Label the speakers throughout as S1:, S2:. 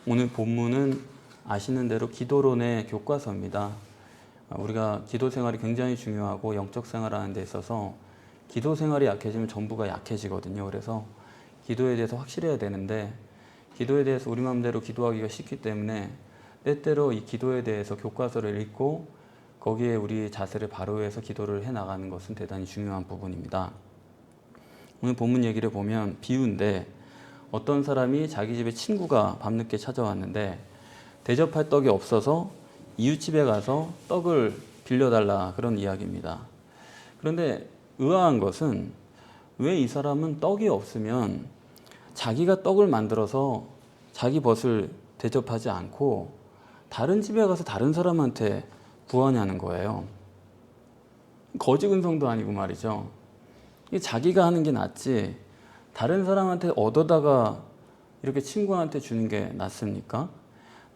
S1: 오늘 본문은 아시는 대로 기도론의 교과서입니다. 우리가 기도 생활이 굉장히 중요하고 영적 생활하는 데 있어서 기도 생활이 약해지면 전부가 약해지거든요. 그래서 기도에 대해서 확실해야 되는데 기도에 대해서 우리 마음대로 기도하기가 쉽기 때문에 때때로 이 기도에 대해서 교과서를 읽고 거기에 우리 자세를 바로 해서 기도를 해나가는 것은 대단히 중요한 부분입니다. 오늘 본문 얘기를 보면 비유인데 어떤 사람이 자기 집에 친구가 밤늦게 찾아왔는데 대접할 떡이 없어서 이웃집에 가서 떡을 빌려달라 그런 이야기입니다. 그런데 의아한 것은 왜 이 사람은 떡이 없으면 자기가 떡을 만들어서 자기 벗을 대접하지 않고 다른 집에 가서 다른 사람한테 구하냐는 거예요. 거지 근성도 아니고 말이죠. 자기가 하는 게 낫지 다른 사람한테 얻어다가 이렇게 친구한테 주는 게 낫습니까?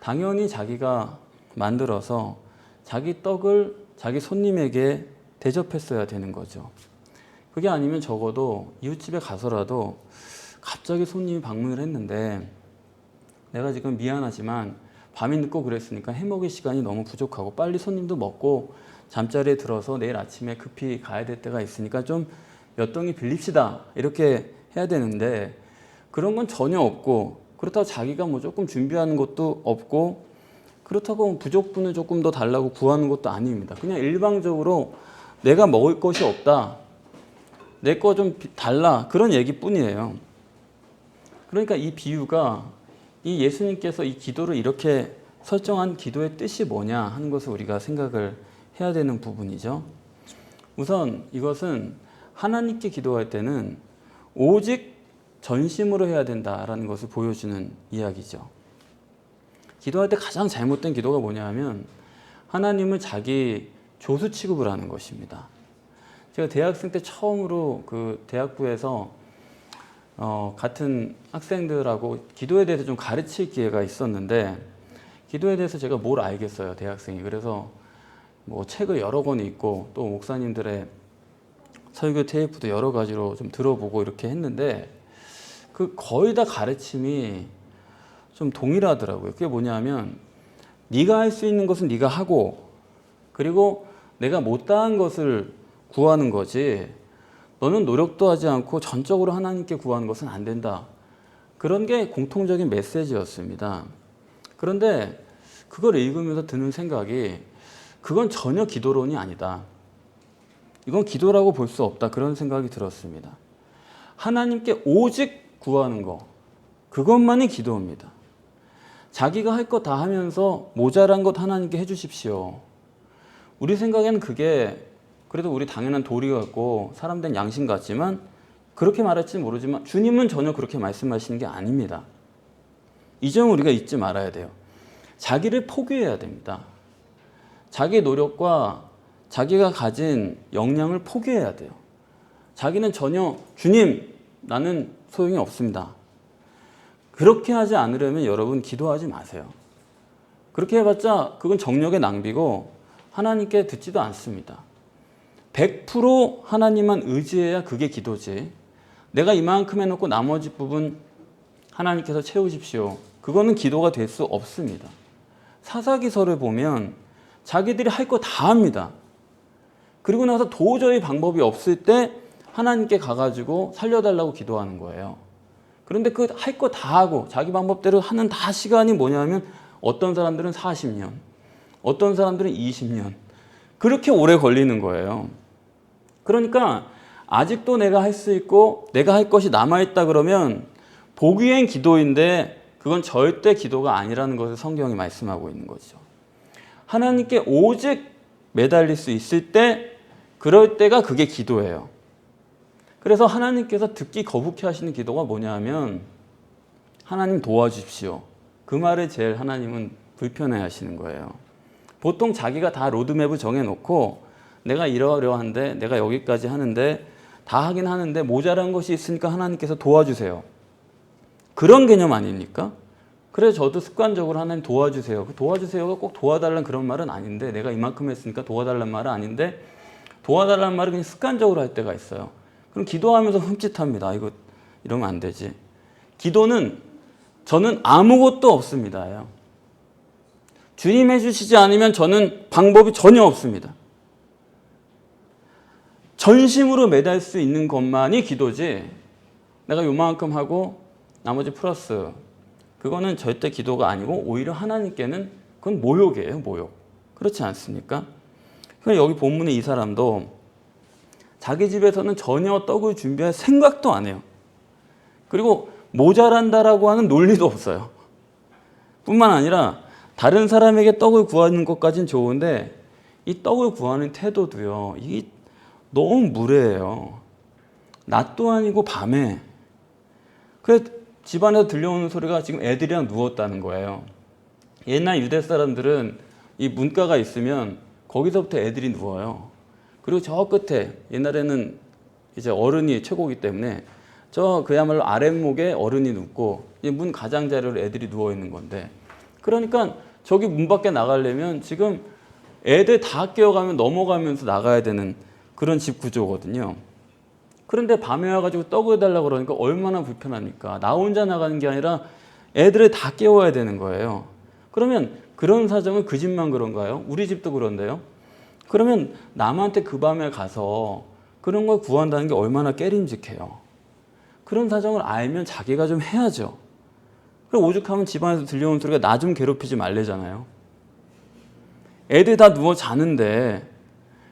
S1: 당연히 자기가 만들어서 자기 떡을 자기 손님에게 대접했어야 되는 거죠. 그게 아니면 적어도 이웃집에 가서라도 갑자기 손님이 방문을 했는데 내가 지금 미안하지만 밤이 늦고 그랬으니까 해먹을 시간이 너무 부족하고 빨리 손님도 먹고 잠자리에 들어서 내일 아침에 급히 가야 될 때가 있으니까 좀 몇 동이 빌립시다 이렇게 해야 되는데 그런 건 전혀 없고 그렇다고 자기가 뭐 조금 준비하는 것도 없고 그렇다고 부족분을 조금 더 달라고 구하는 것도 아닙니다. 그냥 일방적으로 내가 먹을 것이 없다, 내 거 좀 달라 그런 얘기뿐이에요. 그러니까 이 비유가 이 예수님께서 이 기도를 이렇게 설정한 기도의 뜻이 뭐냐 하는 것을 우리가 생각을 해야 되는 부분이죠. 우선 이것은 하나님께 기도할 때는 오직 전심으로 해야 된다라는 것을 보여주는 이야기죠. 기도할 때 가장 잘못된 기도가 뭐냐 하면 하나님을 자기 조수 취급을 하는 것입니다. 제가 대학생 때 처음으로 그 대학부에서 같은 학생들하고 기도에 대해서 좀 가르칠 기회가 있었는데 기도에 대해서 제가 뭘 알겠어요, 대학생이. 그래서 뭐 책을 여러 권 읽고 또 목사님들의 설교 테이프도 여러 가지로 좀 들어보고 이렇게 했는데 그 거의 다 가르침이 좀 동일하더라고요. 그게 뭐냐면 네가 할 수 있는 것은 네가 하고 그리고 내가 못다한 것을 구하는 거지 너는 노력도 하지 않고 전적으로 하나님께 구하는 것은 안 된다. 그런 게 공통적인 메시지였습니다. 그런데 그걸 읽으면서 드는 생각이 그건 전혀 기도론이 아니다. 이건 기도라고 볼 수 없다. 그런 생각이 들었습니다. 하나님께 오직 구하는 거, 그것만이 기도입니다. 자기가 할 거 다 하면서 모자란 것 하나님께 해주십시오. 우리 생각에는 그게 그래도 우리 당연한 도리 같고 사람된 양심 같지만 그렇게 말할지 모르지만 주님은 전혀 그렇게 말씀하시는 게 아닙니다. 이 점을 우리가 잊지 말아야 돼요. 자기를 포기해야 됩니다. 자기 노력과 자기가 가진 역량을 포기해야 돼요. 자기는 전혀 주님 나는 소용이 없습니다. 그렇게 하지 않으려면 여러분 기도하지 마세요. 그렇게 해봤자 그건 정력의 낭비고 하나님께 듣지도 않습니다. 100% 하나님만 의지해야 그게 기도지. 내가 이만큼 해놓고 나머지 부분 하나님께서 채우십시오. 그거는 기도가 될 수 없습니다. 사사기서를 보면 자기들이 할 거 다 합니다. 그리고 나서 도저히 방법이 없을 때 하나님께 가가지고 살려달라고 기도하는 거예요. 그런데 그 할 거 다 하고 자기 방법대로 하는 다 시간이 뭐냐면 어떤 사람들은 40년, 어떤 사람들은 20년 그렇게 오래 걸리는 거예요. 그러니까 아직도 내가 할 수 있고 내가 할 것이 남아있다 그러면 보기엔 기도인데 그건 절대 기도가 아니라는 것을 성경이 말씀하고 있는 거죠. 하나님께 오직 매달릴 수 있을 때 그럴 때가 그게 기도예요. 그래서 하나님께서 듣기 거북해 하시는 기도가 뭐냐 하면 하나님 도와주십시오. 그 말을 제일 하나님은 불편해 하시는 거예요. 보통 자기가 다 로드맵을 정해놓고 내가 이러이러한데 내가 여기까지 하는데 다 하긴 하는데 모자란 것이 있으니까 하나님께서 도와주세요. 그런 개념 아닙니까? 그래서 저도 습관적으로 하나님 도와주세요. 그 도와주세요가 꼭 도와달라는 그런 말은 아닌데 내가 이만큼 했으니까 도와달라는 말은 아닌데 도와달라는 말을 그냥 습관적으로 할 때가 있어요. 그럼 기도하면서 흠칫합니다. 이거 이러면 안 되지. 기도는 저는 아무것도 없습니다예요. 주님 해주시지 않으면 저는 방법이 전혀 없습니다. 전심으로 매달 수 있는 것만이 기도지, 내가 요만큼 하고 나머지 플러스, 그거는 절대 기도가 아니고 오히려 하나님께는 그건 모욕이에요. 모욕. 그렇지 않습니까? 그러니까 여기 본문에 이 사람도 자기 집에서는 전혀 떡을 준비할 생각도 안 해요. 그리고 모자란다라고 하는 논리도 없어요. 뿐만 아니라 다른 사람에게 떡을 구하는 것까지는 좋은데 이 떡을 구하는 태도도요, 이게 너무 무례해요. 낮도 아니고 밤에. 그래서 집안에서 들려오는 소리가 지금 애들이랑 누웠다는 거예요. 옛날 유대 사람들은 이 문가가 있으면 거기서부터 애들이 누워요. 그리고 저 끝에, 옛날에는 이제 어른이 최고이기 때문에 저 그야말로 아랫목에 어른이 눕고 문 가장자리로 애들이 누워 있는 건데, 그러니까 저기 문 밖에 나가려면 지금 애들 다 깨어가면 넘어가면서 나가야 되는 그런 집 구조거든요. 그런데 밤에 와가지고 떡을 해달라고 그러니까 얼마나 불편합니까? 나 혼자 나가는 게 아니라 애들을 다 깨워야 되는 거예요. 그러면 그런 사정은 그 집만 그런가요? 우리 집도 그런데요. 그러면 남한테 그 밤에 가서 그런 걸 구한다는 게 얼마나 깨림직해요. 그런 사정을 알면 자기가 좀 해야죠. 그리고 오죽하면 집안에서 들려오는 소리가 나 좀 괴롭히지 말래잖아요. 애들 다 누워 자는데.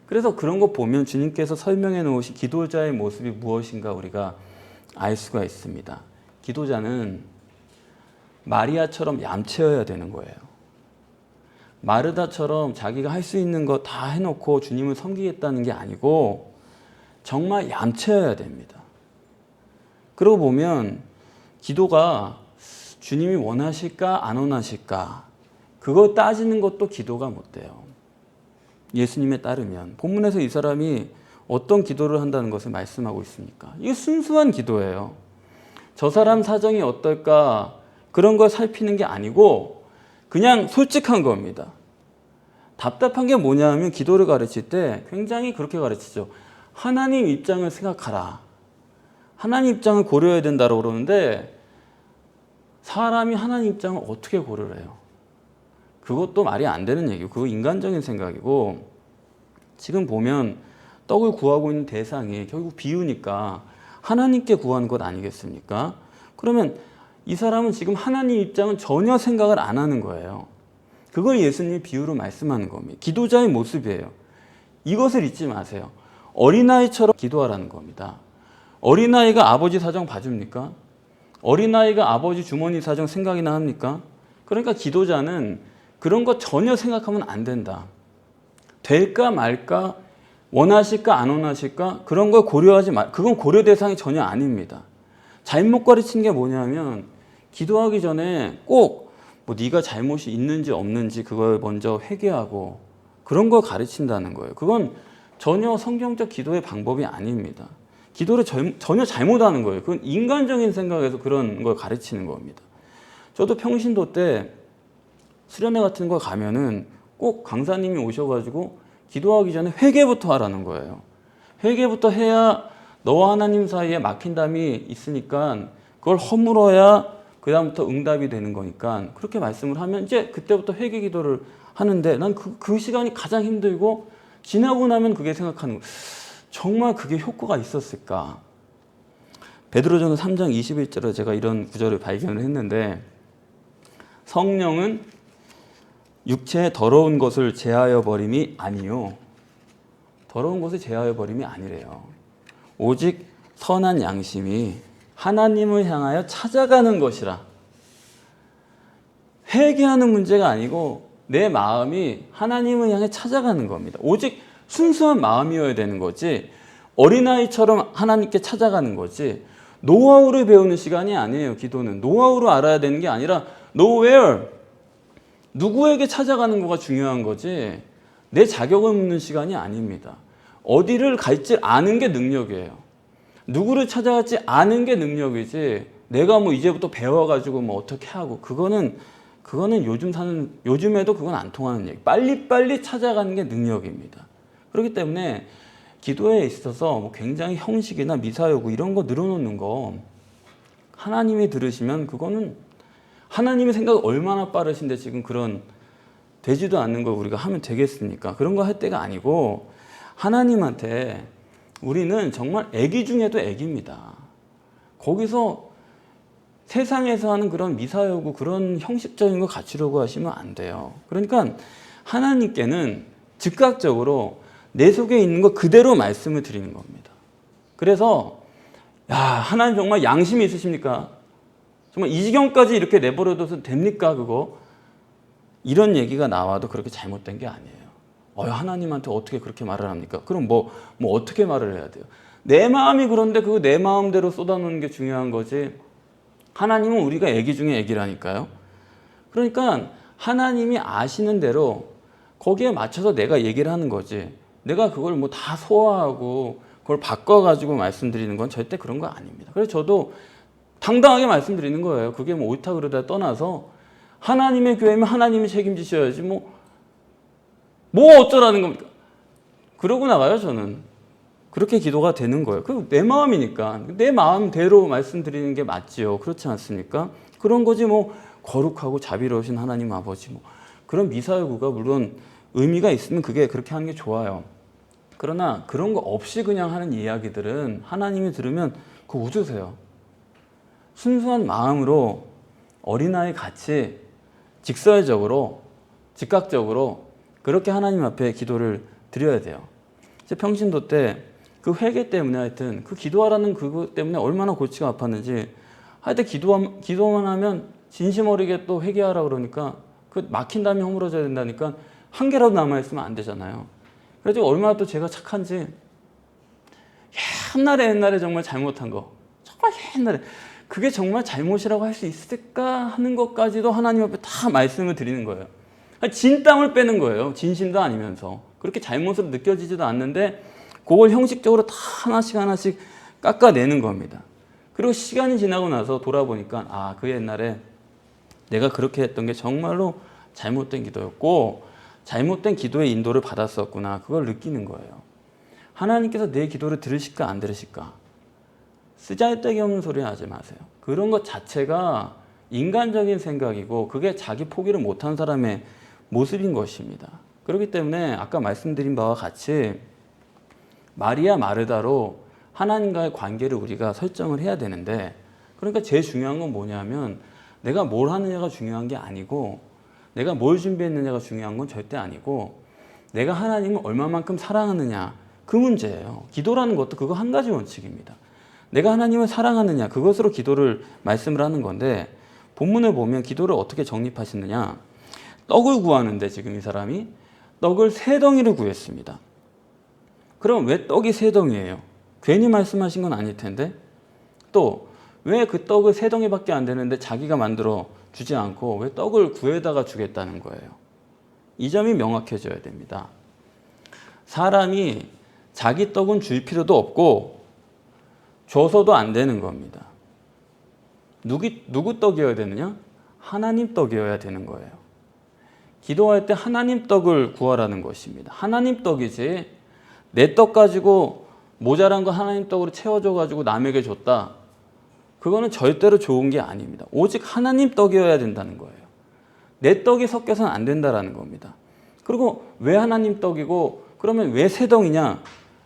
S1: 그래서 그런 거 보면 주님께서 설명해 놓으신 기도자의 모습이 무엇인가 우리가 알 수가 있습니다. 기도자는 마리아처럼 얌체여야 되는 거예요. 마르다처럼 자기가 할 수 있는 거 다 해놓고 주님을 섬기겠다는 게 아니고 정말 얌체여야 됩니다. 그러고 보면 기도가 주님이 원하실까 안 원하실까 그거 따지는 것도 기도가 못 돼요. 예수님에 따르면 본문에서 이 사람이 어떤 기도를 한다는 것을 말씀하고 있습니까? 이게 순수한 기도예요. 저 사람 사정이 어떨까 그런 걸 살피는 게 아니고 그냥 솔직한 겁니다. 답답한 게 뭐냐 하면 기도를 가르칠 때 굉장히 그렇게 가르치죠. 하나님 입장을 생각하라. 하나님 입장을 고려해야 된다고 그러는데 사람이 하나님 입장을 어떻게 고려를 해요? 그것도 말이 안 되는 얘기고 그거 인간적인 생각이고, 지금 보면 떡을 구하고 있는 대상이 결국 비유니까 하나님께 구하는 것 아니겠습니까? 그러면 이 사람은 지금 하나님 입장은 전혀 생각을 안 하는 거예요. 그걸 예수님이 비유로 말씀하는 겁니다. 기도자의 모습이에요. 이것을 잊지 마세요. 어린아이처럼 기도하라는 겁니다. 어린아이가 아버지 사정 봐줍니까? 어린아이가 아버지 주머니 사정 생각이나 합니까? 그러니까 기도자는 그런 거 전혀 생각하면 안 된다. 될까 말까, 원하실까 안 원하실까, 그런 걸 고려하지 마. 그건 고려 대상이 전혀 아닙니다. 잘못 가르치는 게 뭐냐면 기도하기 전에 꼭 뭐 네가 잘못이 있는지 없는지 그걸 먼저 회개하고 그런 걸 가르친다는 거예요. 그건 전혀 성경적 기도의 방법이 아닙니다. 기도를 전혀 잘못하는 거예요. 그건 인간적인 생각에서 그런 걸 가르치는 겁니다. 저도 평신도 때 수련회 같은 거 가면은 꼭 강사님이 오셔가지고 기도하기 전에 회개부터 하라는 거예요. 회개부터 해야 너와 하나님 사이에 막힌 담이 있으니까 그걸 허물어야 그 다음부터 응답이 되는 거니까 그렇게 말씀을 하면 이제 그때부터 회개 기도를 하는데 난 그 시간이 가장 힘들고 지나고 나면 그게 생각하는 거예요. 정말 그게 효과가 있었을까? 베드로전서 3장 21절에 제가 이런 구절을 발견을 했는데 성령은 육체의 더러운 것을 제하여 버림이 아니요. 더러운 것을 제하여 버림이 아니래요. 오직 선한 양심이 하나님을 향하여 찾아가는 것이라. 회개하는 문제가 아니고 내 마음이 하나님을 향해 찾아가는 겁니다. 오직 순수한 마음이어야 되는 거지 어린아이처럼 하나님께 찾아가는 거지 노하우를 배우는 시간이 아니에요. 기도는 노하우를 알아야 되는 게 아니라 nowhere 누구에게 찾아가는 거가 중요한 거지 내 자격을 묻는 시간이 아닙니다. 어디를 갈지 아는 게 능력이에요. 누구를 찾아갈지 아는 게 능력이지 내가 뭐 이제부터 배워가지고 뭐 어떻게 하고 그거는 요즘에도 그건 안 통하는 얘기. 빨리빨리 찾아가는 게 능력입니다. 그렇기 때문에 기도에 있어서 뭐 굉장히 형식이나 미사여구 이런 거 늘어놓는 거 하나님이 들으시면 그거는 하나님의 생각이 얼마나 빠르신데 지금 그런 되지도 않는 걸 우리가 하면 되겠습니까? 그런 거 할 때가 아니고 하나님한테 우리는 정말 애기 중에도 애기입니다. 거기서 세상에서 하는 그런 미사여구 그런 형식적인 거 갖추려고 하시면 안 돼요. 그러니까 하나님께는 즉각적으로 내 속에 있는 거 그대로 말씀을 드리는 겁니다. 그래서 야, 하나님 정말 양심이 있으십니까? 정말 이 지경까지 이렇게 내버려둬도 됩니까? 그거? 이런 얘기가 나와도 그렇게 잘못된 게 아니에요. 하나님한테 어떻게 그렇게 말을 합니까? 그럼 뭐 어떻게 말을 해야 돼요? 내 마음이 그런데 그거 내 마음대로 쏟아놓는 게 중요한 거지. 하나님은 우리가 애기 중에 애기라니까요. 그러니까 하나님이 아시는 대로 거기에 맞춰서 내가 얘기를 하는 거지. 내가 그걸 뭐 다 소화하고 그걸 바꿔가지고 말씀드리는 건 절대 그런 거 아닙니다. 그래서 저도 당당하게 말씀드리는 거예요. 그게 뭐 옳다 그르다 떠나서 하나님의 교회면 하나님이 책임지셔야지 뭐 어쩌라는 겁니까? 그러고 나가요, 저는. 그렇게 기도가 되는 거예요. 그 내 마음이니까. 내 마음대로 말씀드리는 게 맞지요. 그렇지 않습니까? 그런 거지 거룩하고 자비로우신 하나님 아버지 그런 미사여구가 물론 의미가 있으면 그게 그렇게 하는 게 좋아요. 그러나 그런 거 없이 그냥 하는 이야기들은 하나님이 들으면 그거 웃으세요. 순수한 마음으로 어린아이 같이 직설적으로 즉각적으로 그렇게 하나님 앞에 기도를 드려야 돼요. 제 평신도 때 그 회개 때문에 하여튼 그 기도하라는 그것 때문에 얼마나 골치가 아팠는지 하여튼 기도만 하면 진심 어리게 또 회개하라 그러니까 그 막힌 다음에 허물어져야 된다니까 한 개라도 남아있으면 안 되잖아요. 그래서 얼마나 또 제가 착한지 옛날에 정말 잘못한 거 정말 옛날에 그게 정말 잘못이라고 할 수 있을까 하는 것까지도 하나님 앞에 다 말씀을 드리는 거예요. 진땀을 빼는 거예요. 진심도 아니면서. 그렇게 잘못으로 느껴지지도 않는데 그걸 형식적으로 다 하나씩 깎아내는 겁니다. 그리고 시간이 지나고 나서 돌아보니까 그 옛날에 내가 그렇게 했던 게 정말로 잘못된 기도였고 잘못된 기도의 인도를 받았었구나. 그걸 느끼는 거예요. 하나님께서 내 기도를 들으실까 안 들으실까? 쓰잘데기 없는 소리 하지 마세요. 그런 것 자체가 인간적인 생각이고 그게 자기 포기를 못한 사람의 모습인 것입니다. 그렇기 때문에 아까 말씀드린 바와 같이 마리아 마르다로 하나님과의 관계를 우리가 설정을 해야 되는데 그러니까 제일 중요한 건 뭐냐면 내가 뭘 하느냐가 중요한 게 아니고 내가 뭘 준비했느냐가 중요한 건 절대 아니고 내가 하나님을 얼마만큼 사랑하느냐 그 문제예요. 기도라는 것도 그거 한 가지 원칙입니다. 내가 하나님을 사랑하느냐 그것으로 기도를 말씀을 하는 건데 본문을 보면 기도를 어떻게 정립하시느냐 떡을 구하는데 지금 이 사람이 떡을 3덩이를 구했습니다. 그럼 왜 떡이 3덩이예요? 괜히 말씀하신 건 아닐 텐데 또 왜 그 떡을 3덩이밖에 안 되는데 자기가 만들어 주지 않고 왜 떡을 구해다가 주겠다는 거예요? 이 점이 명확해져야 됩니다. 사람이 자기 떡은 줄 필요도 없고 줘서도 안 되는 겁니다. 누구 떡이어야 되느냐? 하나님 떡이어야 되는 거예요. 기도할 때 하나님 떡을 구하라는 것입니다. 하나님 떡이지 내 떡 가지고 모자란 거 하나님 떡으로 채워줘가지고 남에게 줬다. 그거는 절대로 좋은 게 아닙니다. 오직 하나님 떡이어야 된다는 거예요. 내 떡이 섞여서는 안 된다는 겁니다. 그리고 왜 하나님 떡이고 그러면 왜 3덩이냐?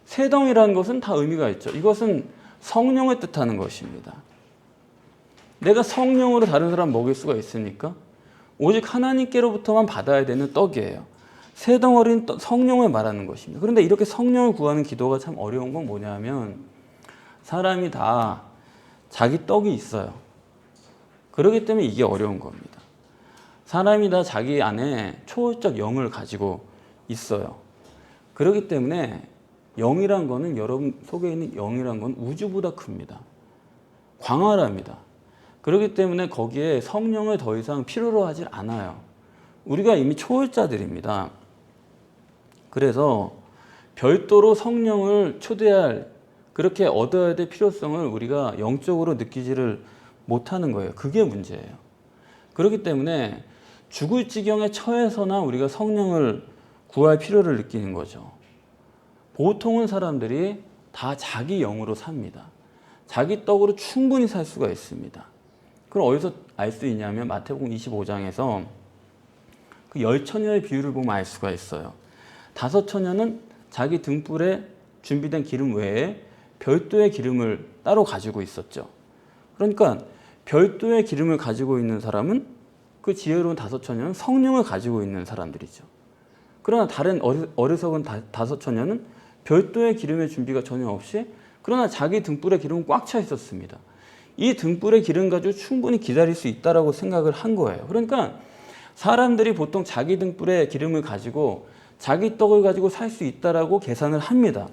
S1: 3덩이라는 것은 다 의미가 있죠. 이것은 성령을 뜻하는 것입니다. 내가 성령으로 다른 사람 먹일 수가 있습니까? 오직 하나님께로부터만 받아야 되는 떡이에요. 3덩어리는 성령을 말하는 것입니다. 그런데 이렇게 성령을 구하는 기도가 참 어려운 건 뭐냐면 사람이 다 자기 떡이 있어요. 그렇기 때문에 이게 어려운 겁니다. 사람이 다 자기 안에 초월적 영을 가지고 있어요. 그렇기 때문에 영이란 거는 여러분 속에 있는 영이란 건 우주보다 큽니다. 광활합니다. 그렇기 때문에 거기에 성령을 더 이상 필요로 하질 않아요. 우리가 이미 초월자들입니다. 그래서 별도로 성령을 초대할 그렇게 얻어야 될 필요성을 우리가 영적으로 느끼지를 못하는 거예요. 그게 문제예요. 그렇기 때문에 죽을 지경에 처해서나 우리가 성령을 구할 필요를 느끼는 거죠. 보통은 사람들이 다 자기 영으로 삽니다. 자기 떡으로 충분히 살 수가 있습니다. 그걸 어디서 알 수 있냐면 마태복음 25장에서 그 10처녀의 비유를 보면 알 수가 있어요. 5처녀는 자기 등불에 준비된 기름 외에 별도의 기름을 따로 가지고 있었죠. 그러니까 별도의 기름을 가지고 있는 사람은 그 지혜로운 5처녀는 성령을 가지고 있는 사람들이죠. 그러나 다른 어리석은 5처녀는 별도의 기름의 준비가 전혀 없이 그러나 자기 등불에 기름은 꽉 차 있었습니다. 이 등불의 기름 가지고 충분히 기다릴 수 있다라고 생각을 한 거예요. 그러니까 사람들이 보통 자기 등불에 기름을 가지고 자기 떡을 가지고 살 수 있다라고 계산을 합니다.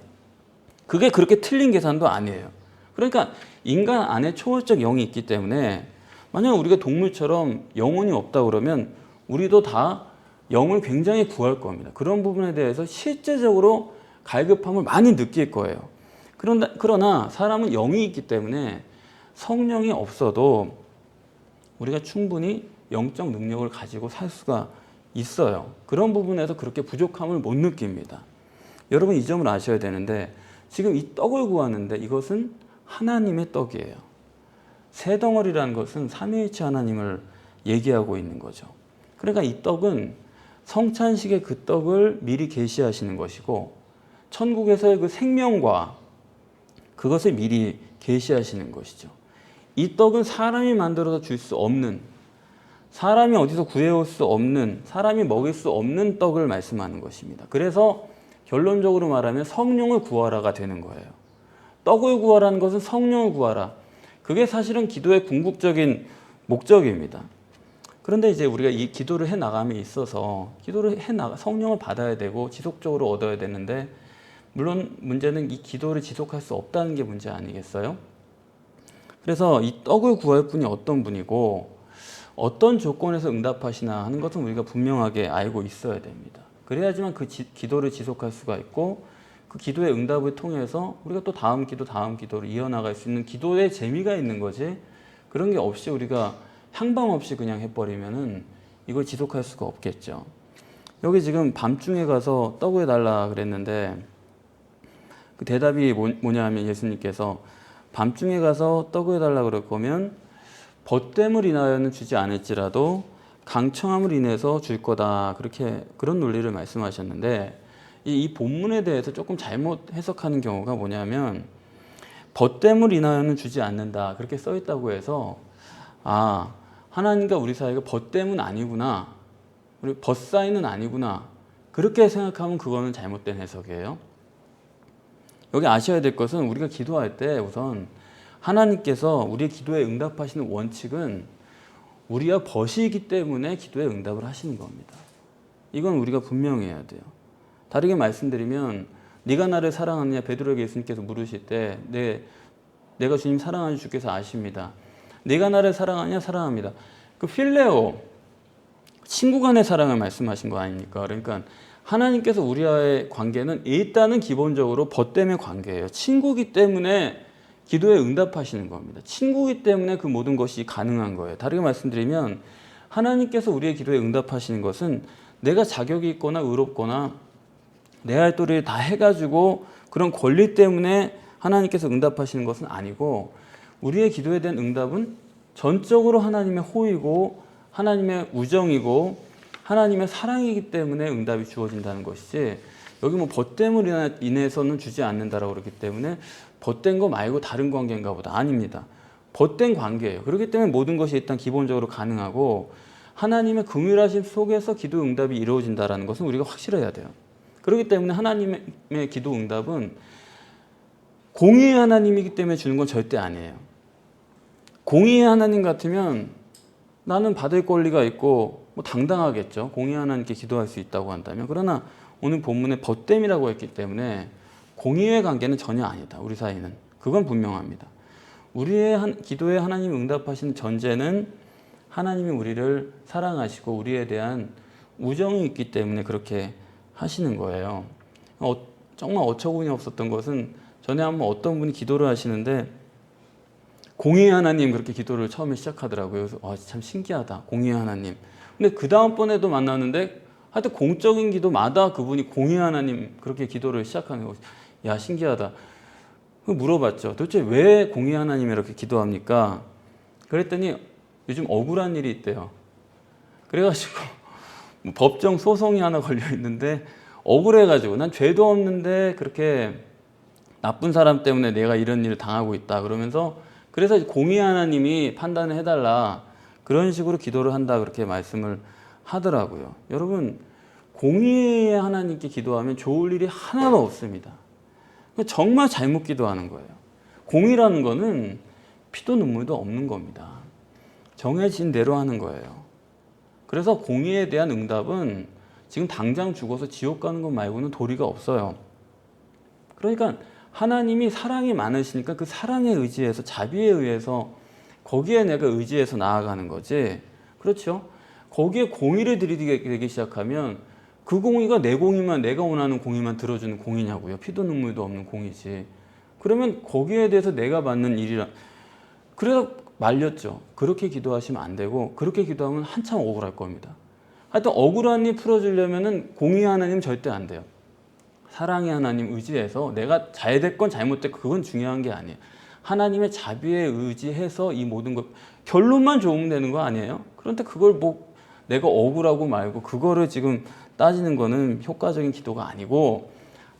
S1: 그게 그렇게 틀린 계산도 아니에요. 그러니까 인간 안에 초월적 영이 있기 때문에 만약 우리가 동물처럼 영혼이 없다 그러면 우리도 다 영을 굉장히 구할 겁니다. 그런 부분에 대해서 실제적으로 갈급함을 많이 느낄 거예요. 그러나 사람은 영이 있기 때문에 성령이 없어도 우리가 충분히 영적 능력을 가지고 살 수가 있어요. 그런 부분에서 그렇게 부족함을 못 느낍니다. 여러분 이 점을 아셔야 되는데 지금 이 떡을 구하는데 이것은 하나님의 떡이에요. 새 덩어리라는 것은 삼위일체 하나님을 얘기하고 있는 거죠. 그러니까 이 떡은 성찬식의 그 떡을 미리 계시하시는 것이고 천국에서의 그 생명과 그것을 미리 계시하시는 것이죠. 이 떡은 사람이 만들어서 줄 수 없는, 사람이 어디서 구해올 수 없는, 사람이 먹일 수 없는 떡을 말씀하는 것입니다. 그래서 결론적으로 말하면 성령을 구하라가 되는 거예요. 떡을 구하라는 것은 성령을 구하라. 그게 사실은 기도의 궁극적인 목적입니다. 그런데 이제 우리가 이 기도를 해 나감에 있어서 성령을 받아야 되고 지속적으로 얻어야 되는데 물론 문제는 이 기도를 지속할 수 없다는 게 문제 아니겠어요? 그래서 이 떡을 구할 분이 어떤 분이고 어떤 조건에서 응답하시나 하는 것은 우리가 분명하게 알고 있어야 됩니다. 그래야지만 그 기도를 지속할 수가 있고 그 기도의 응답을 통해서 우리가 또 다음 기도를 이어나갈 수 있는 기도의 재미가 있는 거지 그런 게 없이 우리가 향방 없이 그냥 해버리면은 이걸 지속할 수가 없겠죠. 여기 지금 밤중에 가서 떡을 달라 그랬는데 그 대답이 뭐냐 하면 예수님께서 밤중에 가서 떡을 달라 그럴 거면 벗됨을 인하여는 주지 않을지라도 강청함을 인해서 줄 거다. 그런 논리를 말씀하셨는데 이 본문에 대해서 조금 잘못 해석하는 경우가 뭐냐면 벗됨을 인하여는 주지 않는다. 그렇게 써 있다고 해서 하나님과 우리 사이가 벗됨은 아니구나. 우리 벗사이는 아니구나. 그렇게 생각하면 그거는 잘못된 해석이에요. 여기 아셔야 될 것은 우리가 기도할 때 우선 하나님께서 우리의 기도에 응답하시는 원칙은 우리와 벗이기 때문에 기도에 응답을 하시는 겁니다. 이건 우리가 분명히 해야 돼요. 다르게 말씀드리면 네가 나를 사랑하느냐 베드로에게 예수님께서 물으실 때 내가 주님 사랑하는 주께서 아십니다. 네가 나를 사랑하느냐 사랑합니다. 그 필레오 친구 간의 사랑을 말씀하신 거 아닙니까? 그러니까 하나님께서 우리와의 관계는 일단은 기본적으로 벗됨의 관계예요. 친구기 때문에 기도에 응답하시는 겁니다. 친구이기 때문에 그 모든 것이 가능한 거예요. 다르게 말씀드리면 하나님께서 우리의 기도에 응답하시는 것은 내가 자격이 있거나 의롭거나 내 할 도리를 다 해가지고 그런 권리 때문에 하나님께서 응답하시는 것은 아니고 우리의 기도에 대한 응답은 전적으로 하나님의 호의고 하나님의 우정이고 하나님의 사랑이기 때문에 응답이 주어진다는 것이지 여기 뭐 벗됨을 인해서는 주지 않는다라고 그렇기 때문에 벗된 거 말고 다른 관계인가 보다. 아닙니다. 벗된 관계예요. 그렇기 때문에 모든 것이 일단 기본적으로 가능하고 하나님의 긍휼하심 속에서 기도 응답이 이루어진다는 것은 우리가 확실해야 돼요. 그렇기 때문에 하나님의 기도 응답은 공의의 하나님이기 때문에 주는 건 절대 아니에요. 공의의 하나님 같으면 나는 받을 권리가 있고 뭐 당당하겠죠. 공의의 하나님께 기도할 수 있다고 한다면. 그러나 오늘 본문에 벗됨이라고 했기 때문에 공의의 관계는 전혀 아니다. 우리 사이는. 그건 분명합니다. 우리의 기도에 하나님이 응답하시는 전제는 하나님이 우리를 사랑하시고 우리에 대한 우정이 있기 때문에 그렇게 하시는 거예요. 정말 어처구니 없었던 것은 전에 한번 어떤 분이 기도를 하시는데 공의의 하나님 그렇게 기도를 처음에 시작하더라고요. 그래서 참 신기하다. 공의의 하나님. 근데 그 다음번에도 만났는데 하여튼 공적인 기도마다 그분이 공의의 하나님 그렇게 기도를 시작하는 거죠. 야 신기하다. 물어봤죠. 도대체 왜 공의의 하나님 이렇게 기도합니까? 그랬더니 요즘 억울한 일이 있대요. 그래가지고 뭐 법정 소송이 하나 걸려 있는데 억울해가지고 난 죄도 없는데 그렇게 나쁜 사람 때문에 내가 이런 일을 당하고 있다 그러면서 그래서 공의 하나님이 판단을 해달라 그런 식으로 기도를 한다 그렇게 말씀을 하더라고요. 여러분 공의의 하나님께 기도하면 좋을 일이 하나도 없습니다. 정말 잘못 기도하는 거예요. 공의라는 거는 피도 눈물도 없는 겁니다. 정해진 대로 하는 거예요. 그래서 공의에 대한 응답은 지금 당장 죽어서 지옥 가는 것 말고는 도리가 없어요. 그러니까 하나님이 사랑이 많으시니까 그 사랑에 의지해서 자비에 의해서 거기에 내가 의지해서 나아가는 거지. 그렇죠? 거기에 공의를 들이대게 되기 시작하면 그 공의가 내 공의만 내가 원하는 공의만 들어주는 공의냐고요. 피도 눈물도 없는 공의지. 그러면 거기에 대해서 내가 받는 일이라 그래서 말렸죠. 그렇게 기도하시면 안 되고 그렇게 기도하면 한참 억울할 겁니다. 하여튼 억울한 일 풀어주려면 공의 하나님 절대 안 돼요. 사랑의 하나님 의지해서 내가 잘 됐건 잘못됐건 그건 중요한 게 아니에요. 하나님의 자비에 의지해서 이 모든 것 결론만 좋으면 되는 거 아니에요? 그런데 그걸 뭐 내가 억울하고 말고 그거를 지금 따지는 거는 효과적인 기도가 아니고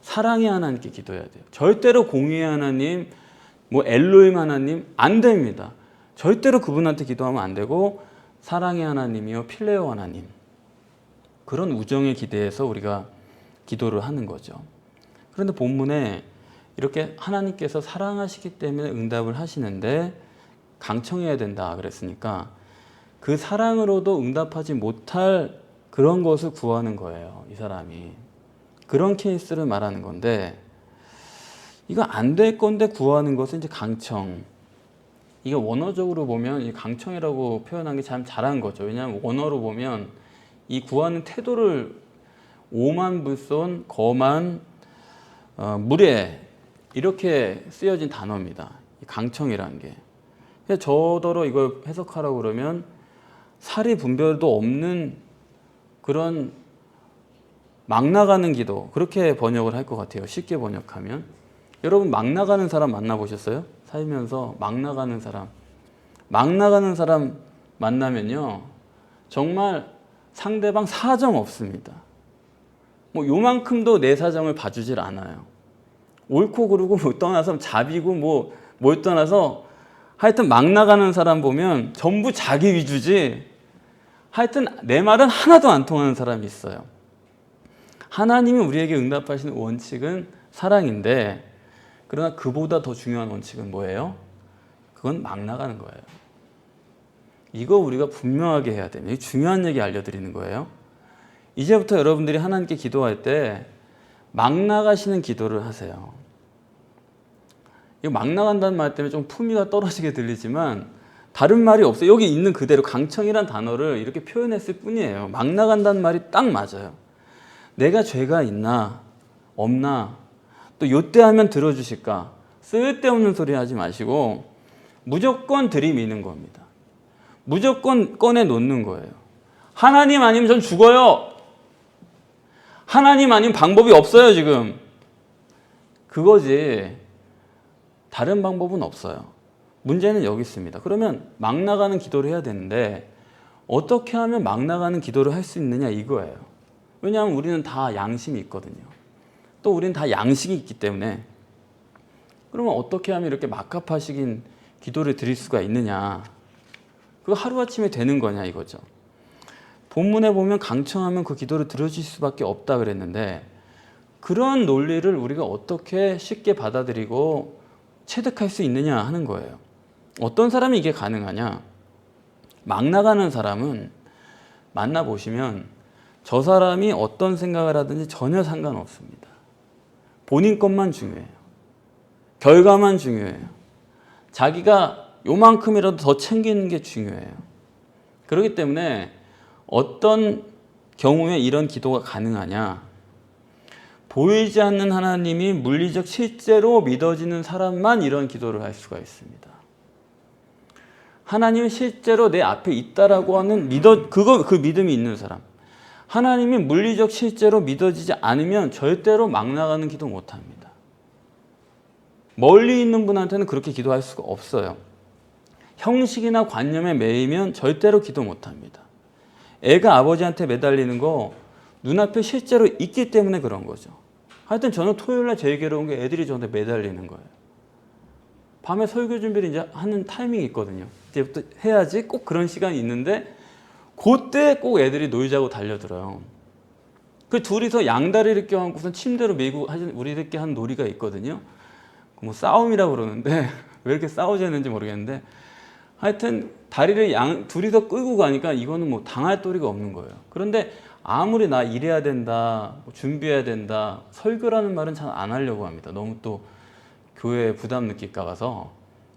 S1: 사랑의 하나님께 기도해야 돼요. 절대로 공의의 하나님, 뭐 엘로힘 하나님 안 됩니다. 절대로 그분한테 기도하면 안 되고 사랑의 하나님이요 필레오 하나님 그런 우정에 기대해서 우리가 기도를 하는 거죠. 그런데 본문에 이렇게 하나님께서 사랑하시기 때문에 응답을 하시는데 강청해야 된다 그랬으니까 그 사랑으로도 응답하지 못할 그런 것을 구하는 거예요. 이 사람이. 그런 케이스를 말하는 건데 이거 안 될 건데 구하는 것은 이제 강청. 이게 원어적으로 보면 이 강청이라고 표현한 게 참 잘한 거죠. 왜냐하면 원어로 보면 이 구하는 태도를 오만 불손 거만 무례 이렇게 쓰여진 단어입니다. 이 강청이라는 게. 저더러 이걸 해석하라고 그러면 사리 분별도 없는 그런 막 나가는 기도 그렇게 번역을 할 것 같아요. 쉽게 번역하면. 여러분 막 나가는 사람 만나보셨어요? 살면서 막 나가는 사람. 막 나가는 사람 만나면요. 정말 상대방 사정 없습니다. 뭐 요만큼도 내 사정을 봐주질 않아요. 옳고 그르고 뭐 떠나서 자비고 뭘 떠나서 하여튼 막 나가는 사람 보면 전부 자기 위주지 하여튼 내 말은 하나도 안 통하는 사람이 있어요. 하나님이 우리에게 응답하시는 원칙은 사랑인데 그러나 그보다 더 중요한 원칙은 뭐예요? 그건 막 나가는 거예요. 이거 우리가 분명하게 해야 됩니다. 이 중요한 얘기 알려드리는 거예요. 이제부터 여러분들이 하나님께 기도할 때 막 나가시는 기도를 하세요. 이거 막 나간다는 말 때문에 좀 품위가 떨어지게 들리지만 다른 말이 없어요. 여기 있는 그대로 강청이란 단어를 이렇게 표현했을 뿐이에요. 막 나간다는 말이 딱 맞아요. 내가 죄가 있나 없나 또 요때 하면 들어주실까 쓸데없는 소리 하지 마시고 무조건 들이미는 겁니다. 무조건 꺼내 놓는 거예요. 하나님 아니면 전 죽어요. 하나님 아니면 방법이 없어요 지금. 그거지 다른 방법은 없어요. 문제는 여기 있습니다. 그러면 막 나가는 기도를 해야 되는데 어떻게 하면 막 나가는 기도를 할 수 있느냐 이거예요. 왜냐하면 우리는 다 양심이 있거든요. 또 우리는 다 양식이 있기 때문에 그러면 어떻게 하면 이렇게 막합하신 기도를 드릴 수가 있느냐. 그거 하루아침에 되는 거냐 이거죠. 본문에 보면 강청하면 그 기도를 들어주실 수밖에 없다 그랬는데 그런 논리를 우리가 어떻게 쉽게 받아들이고 체득할 수 있느냐 하는 거예요. 어떤 사람이 이게 가능하냐. 막 나가는 사람은 만나보시면 저 사람이 어떤 생각을 하든지 전혀 상관없습니다. 본인 것만 중요해요. 결과만 중요해요. 자기가 요만큼이라도 더 챙기는 게 중요해요. 그렇기 때문에 어떤 경우에 이런 기도가 가능하냐. 보이지 않는 하나님이 물리적 실제로 믿어지는 사람만 이런 기도를 할 수가 있습니다. 하나님이 실제로 내 앞에 있다라고 하는 그 믿음이 있는 사람. 하나님이 물리적 실제로 믿어지지 않으면 절대로 막 나가는 기도 못합니다. 멀리 있는 분한테는 그렇게 기도할 수가 없어요. 형식이나 관념에 매이면 절대로 기도 못합니다. 애가 아버지한테 매달리는 거 눈앞에 실제로 있기 때문에 그런 거죠. 하여튼 저는 토요일날 제일괴로운 게 애들이 저한테 매달리는 거예요. 밤에 설교 준비를 이제 하는 타이밍이 있거든요. 이제부터 해야지 꼭 그런 시간이 있는데 그때 꼭 애들이 놀자고 달려들어요. 그 둘이서 양다리를 껴안고선 침대로 메고 우리들끼리 하는 놀이가 있거든요. 뭐 싸움이라고 그러는데 왜 이렇게 싸우자는지 모르겠는데 하여튼 다리를 둘이서 끌고 가니까 이거는 뭐 당할 도리가 없는 거예요. 그런데 아무리 나 일해야 된다, 뭐 준비해야 된다, 설교라는 말은 잘 안 하려고 합니다. 너무 또 교회에 부담 느낄까 봐서,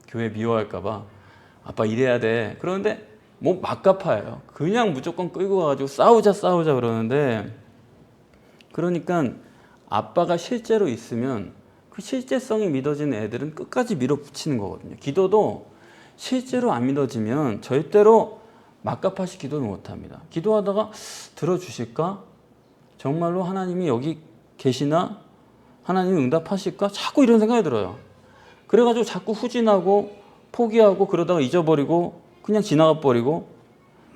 S1: 교회 미워할까 봐 아빠 일해야 돼. 그러는데 뭐 막가파예요. 그냥 무조건 끌고 가가지고 싸우자 그러는데, 그러니까 아빠가 실제로 있으면 그 실제성이 믿어지는 애들은 끝까지 밀어붙이는 거거든요. 기도도 실제로 안 믿어지면 절대로 막가파시 기도를 못합니다. 기도하다가 들어주실까? 정말로 하나님이 여기 계시나? 하나님이 응답하실까? 자꾸 이런 생각이 들어요. 그래가지고 자꾸 후진하고 포기하고 그러다가 잊어버리고 그냥 지나가 버리고.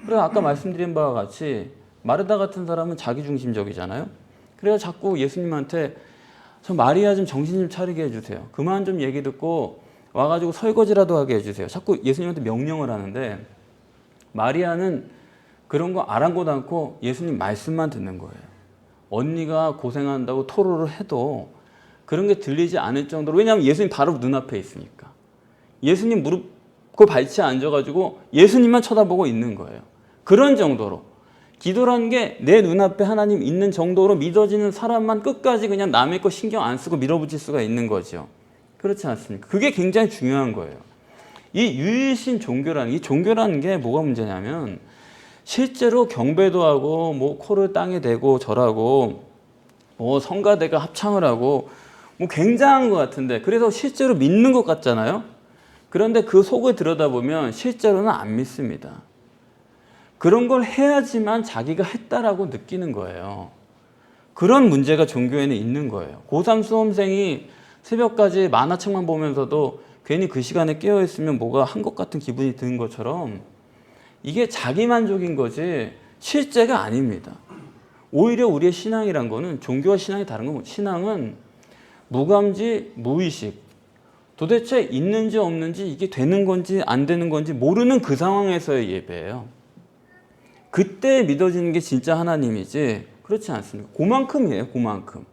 S1: 그래서 아까 말씀드린 바와 같이 마르다 같은 사람은 자기중심적이잖아요. 그래서 자꾸 예수님한테 저 마리아 좀 정신 좀 차리게 해주세요. 그만 좀 얘기 듣고 와가지고 설거지라도 하게 해주세요. 자꾸 예수님한테 명령을 하는데 마리아는 그런 거 아랑곳 않고 예수님 말씀만 듣는 거예요. 언니가 고생한다고 토로를 해도 그런 게 들리지 않을 정도로, 왜냐하면 예수님 바로 눈앞에 있으니까. 예수님 무릎 발치에 앉아가지고 예수님만 쳐다보고 있는 거예요. 그런 정도로 기도라는 게 내 눈앞에 하나님 있는 정도로 믿어지는 사람만 끝까지 그냥 남의 거 신경 안 쓰고 밀어붙일 수가 있는 거죠. 그렇지 않습니까? 그게 굉장히 중요한 거예요. 이 유일신 종교라는, 이 종교라는 게 뭐가 문제냐면 실제로 경배도 하고 뭐 코를 땅에 대고 절하고 뭐 성가대가 합창을 하고 뭐 굉장한 것 같은데, 그래서 실제로 믿는 것 같잖아요. 그런데 그 속을 들여다보면 실제로는 안 믿습니다. 그런 걸 해야지만 자기가 했다라고 느끼는 거예요. 그런 문제가 종교에는 있는 거예요. 고3 수험생이 새벽까지 만화책만 보면서도 괜히 그 시간에 깨어있으면 뭐가 한 것 같은 기분이 드는 것처럼 이게 자기만족인 거지 실제가 아닙니다. 오히려 우리의 신앙이란 거는, 종교와 신앙이 다른 건, 신앙은 무감지, 무의식, 도대체 있는지 없는지 이게 되는 건지 안 되는 건지 모르는 그 상황에서의 예배예요. 그때 믿어지는 게 진짜 하나님이지 그렇지 않습니까? 그만큼이에요. 그만큼.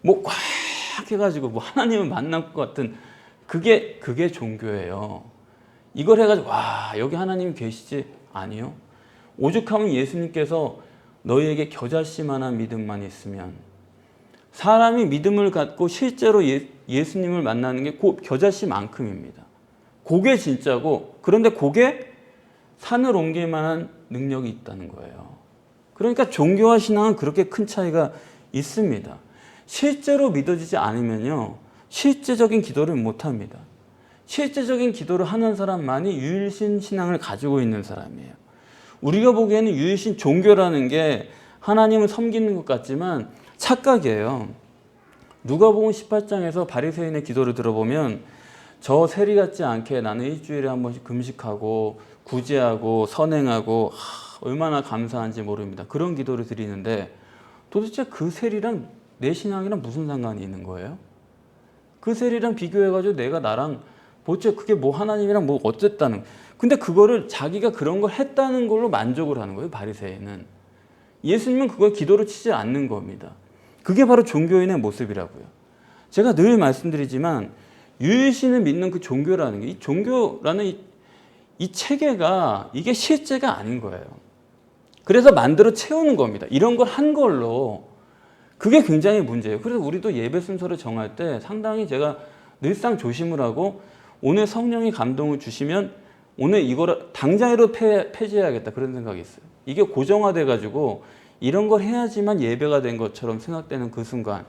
S1: 뭐 꽉 해가지고 뭐 하나님을 만날 것 같은 그게 종교예요. 이걸 해가지고 와 여기 하나님 계시지? 아니요. 오죽하면 예수님께서 너희에게 겨자씨만한 믿음만 있으면, 사람이 믿음을 갖고 실제로 예수님을 만나는 게 그 겨자씨만큼입니다. 그게 진짜고, 그런데 그게 산을 옮길 만한 능력이 있다는 거예요. 그러니까 종교와 신앙은 그렇게 큰 차이가 있습니다. 실제로 믿어지지 않으면요, 실제적인 기도를 못합니다. 실제적인 기도를 하는 사람만이 유일신 신앙을 가지고 있는 사람이에요. 우리가 보기에는 유일신 종교라는 게 하나님을 섬기는 것 같지만 착각이에요. 누가복음 18장에서 바리새인의 기도를 들어보면 저 세리 같지 않게 나는 일주일에 한 번씩 금식하고 구제하고 선행하고 얼마나 감사한지 모릅니다. 그런 기도를 드리는데 도대체 그 세리랑 내 신앙이랑 무슨 상관이 있는 거예요? 그 세리랑 비교해가지고 내가 나랑 도대체 그게 뭐 하나님이랑 뭐 어쨌다는, 근데 그거를 자기가 그런 걸 했다는 걸로 만족을 하는 거예요. 바리새인은. 예수님은 그걸 기도로 치지 않는 겁니다. 그게 바로 종교인의 모습이라고요. 제가 늘 말씀드리지만 유일신을 믿는 그 종교라는 게, 이 종교라는 이 체계가 이게 실제가 아닌 거예요. 그래서 만들어 채우는 겁니다. 이런 걸 한 걸로. 그게 굉장히 문제예요. 그래서 우리도 예배 순서를 정할 때 상당히 제가 늘상 조심을 하고, 오늘 성령이 감동을 주시면 오늘 이거를 당장으로 폐지해야겠다 그런 생각이 있어요. 이게 고정화돼 가지고 이런 걸 해야지만 예배가 된 것처럼 생각되는 그 순간,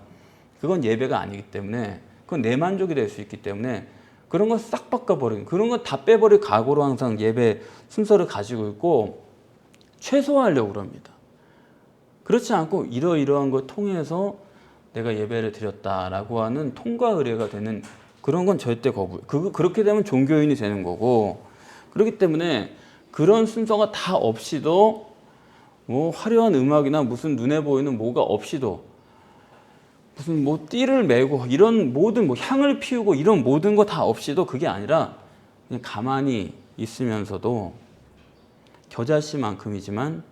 S1: 그건 예배가 아니기 때문에, 그건 내 만족이 될 수 있기 때문에 그런 거 싹 바꿔버리는, 그런 거 다 빼버릴 각오로 항상 예배 순서를 가지고 있고 최소화하려고 그럽니다. 그렇지 않고 이러이러한 걸 통해서 내가 예배를 드렸다라고 하는 통과 의례가 되는 그런 건 절대 거부해요. 그렇게 되면 종교인이 되는 거고, 그렇기 때문에 그런 순서가 다 없이도 뭐 화려한 음악이나 무슨 눈에 보이는 뭐가 없이도 무슨 뭐 띠를 메고 이런 모든 뭐 향을 피우고 이런 모든 거 다 없이도 그게 아니라 그냥 가만히 있으면서도 겨자씨만큼이지만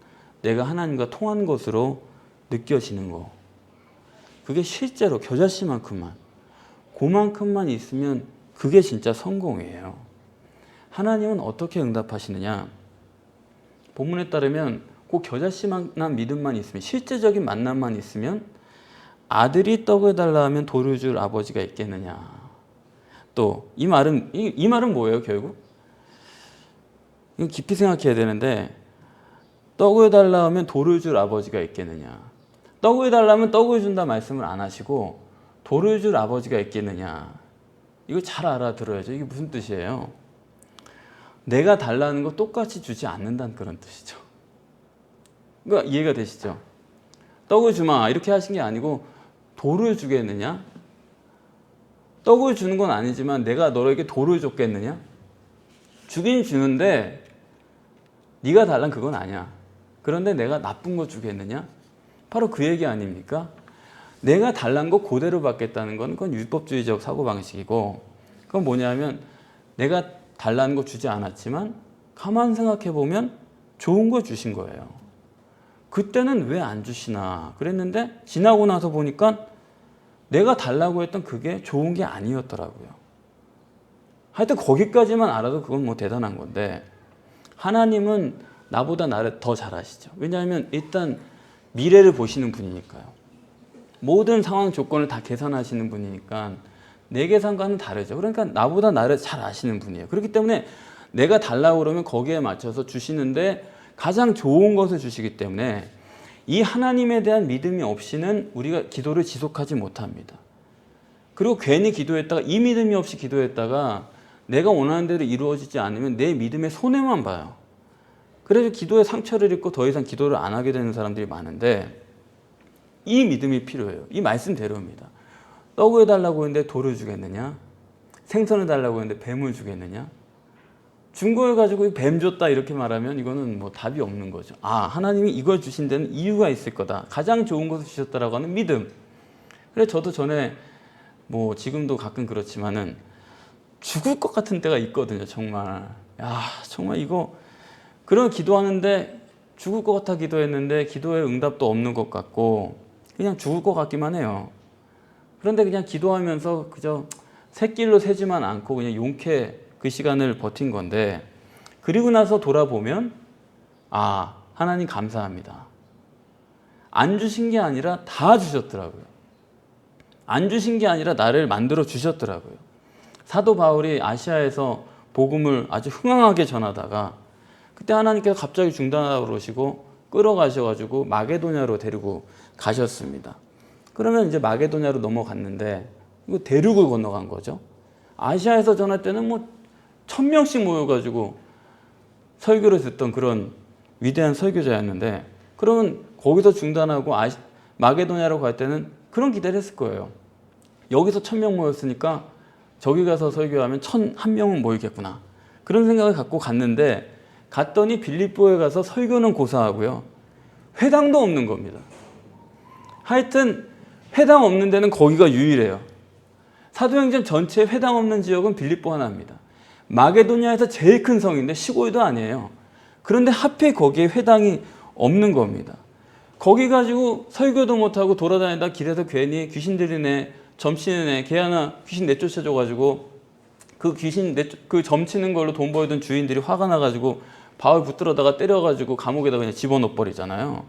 S1: 내가 하나님과 통한 것으로 느껴지는 거. 그게 실제로 겨자씨만큼만 그만큼만 있으면 그게 진짜 성공이에요. 하나님은 어떻게 응답하시느냐? 본문에 따르면 그 겨자씨만한 믿음만 있으면 실제적인 만남만 있으면 아들이 떡을 달라 하면 돌을 줄 아버지가 있겠느냐. 또 이 말은 뭐예요 결국? 이거 깊이 생각해야 되는데 떡을 달라 하면 돌을 줄 아버지가 있겠느냐. 떡을 달라면 떡을 준다 말씀을 안 하시고 돌을 줄 아버지가 있겠느냐. 이거 잘 알아들어야죠. 이게 무슨 뜻이에요? 내가 달라는 거 똑같이 주지 않는다는 그런 뜻이죠. 그러니까 이해가 되시죠? 떡을 주마 이렇게 하신 게 아니고 돌을 주겠느냐? 떡을 주는 건 아니지만 내가 너에게 돌을 줬겠느냐? 주긴 주는데 네가 달란 그건 아니야. 그런데 내가 나쁜 거 주겠느냐? 바로 그 얘기 아닙니까? 내가 달란 거 그대로 받겠다는 건 그건 율법주의적 사고방식이고 그건 뭐냐면 내가 달라는 거 주지 않았지만 가만 생각해 보면 좋은 거 주신 거예요. 그때는 왜 안 주시나 그랬는데 지나고 나서 보니까 내가 달라고 했던 그게 좋은 게 아니었더라고요. 하여튼 거기까지만 알아도 그건 뭐 대단한 건데 하나님은 나보다 나를 더 잘 아시죠. 왜냐하면 일단 미래를 보시는 분이니까요. 모든 상황 조건을 다 계산하시는 분이니까 내 계산과는 다르죠. 그러니까 나보다 나를 잘 아시는 분이에요. 그렇기 때문에 내가 달라고 그러면 거기에 맞춰서 주시는데 가장 좋은 것을 주시기 때문에 이 하나님에 대한 믿음이 없이는 우리가 기도를 지속하지 못합니다. 그리고 괜히 기도했다가 이 믿음이 없이 기도했다가 내가 원하는 대로 이루어지지 않으면 내 믿음의 손해만 봐요. 그래서 기도에 상처를 입고 더 이상 기도를 안 하게 되는 사람들이 많은데 이 믿음이 필요해요. 이 말씀대로입니다. 떡을 달라고 했는데 돌을 주겠느냐? 생선을 달라고 했는데 뱀을 주겠느냐? 준 걸 가지고 뱀 줬다 이렇게 말하면 이거는 뭐 답이 없는 거죠. 아, 하나님이 이걸 주신 데는 이유가 있을 거다. 가장 좋은 것을 주셨다라고 하는 믿음. 그래서 저도 전에 뭐 지금도 가끔 그렇지만은 죽을 것 같은 때가 있거든요. 정말. 야, 정말 이거 그런 기도하는데 죽을 것 같아 기도했는데 기도에 응답도 없는 것 같고 그냥 죽을 것 같기만 해요. 그런데 그냥 기도하면서 그저 샛길로 새지만 않고 그냥 용케 그 시간을 버틴 건데 그리고 나서 돌아보면 아, 하나님 감사합니다. 안 주신 게 아니라 다 주셨더라고요. 안 주신 게 아니라 나를 만들어 주셨더라고요. 사도 바울이 아시아에서 복음을 아주 흥황하게 전하다가 그때 하나님께서 갑자기 중단하라고 그러시고 끌어가셔가지고 마게도냐로 데리고 가셨습니다. 그러면 이제 마게도냐로 넘어갔는데 이거 대륙을 건너간 거죠. 아시아에서 전할 때는 뭐 1000명씩 모여가지고 설교를 듣던 그런 위대한 설교자였는데 그러면 거기서 중단하고 마게도냐로 갈 때는 그런 기대를 했을 거예요. 여기서 1000명 모였으니까 저기 가서 설교하면 1001명은 모이겠구나. 그런 생각을 갖고 갔는데 갔더니 빌립보에 가서 설교는 고사하고요. 회당도 없는 겁니다. 하여튼 회당 없는 데는 거기가 유일해요. 사도행전 전체 회당 없는 지역은 빌립보 하나입니다. 마게도냐에서 제일 큰 성인데 시골도 아니에요. 그런데 하필 거기에 회당이 없는 겁니다. 거기 가지고 설교도 못하고 돌아다니다 길에서 괜히 귀신 들리네, 점치는 걔 하나 귀신 내쫓아줘가지고 그 점치는 걸로 돈 벌던 주인들이 화가 나가지고 바울 붙들어다가 때려가지고 감옥에다 그냥 집어넣어 버리잖아요.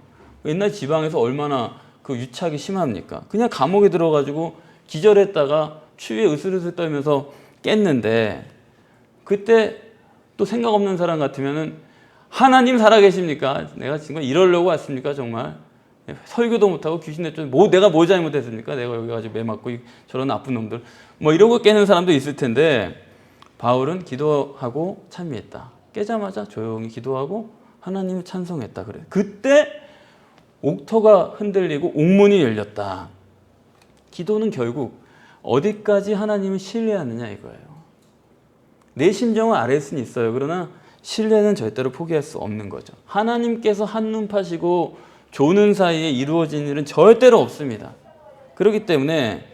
S1: 옛날 지방에서 얼마나 그 유착이 심합니까? 그냥 감옥에 들어가지고 기절했다가 추위에 으슬으슬 떨면서 깼는데 그때 또 생각 없는 사람 같으면은 하나님 살아계십니까? 내가 지금 이러려고 왔습니까? 정말 설교도 못하고 귀신 내쫓 내가 뭐 잘못했습니까? 내가 여기 가지고 매 맞고 저런 나쁜 놈들 뭐 이러고 깨는 사람도 있을 텐데 바울은 기도하고 찬미했다. 깨자마자 조용히 기도하고 하나님을 찬송했다 그래. 그때 옥토가 흔들리고 옥문이 열렸다. 기도는 결국 어디까지 하나님을 신뢰하느냐 이거예요. 내 심정을 알 수는 있어요. 그러나 신뢰는 절대로 포기할 수 없는 거죠. 하나님께서 한눈 파시고 조는 사이에 이루어진 일은 절대로 없습니다. 그렇기 때문에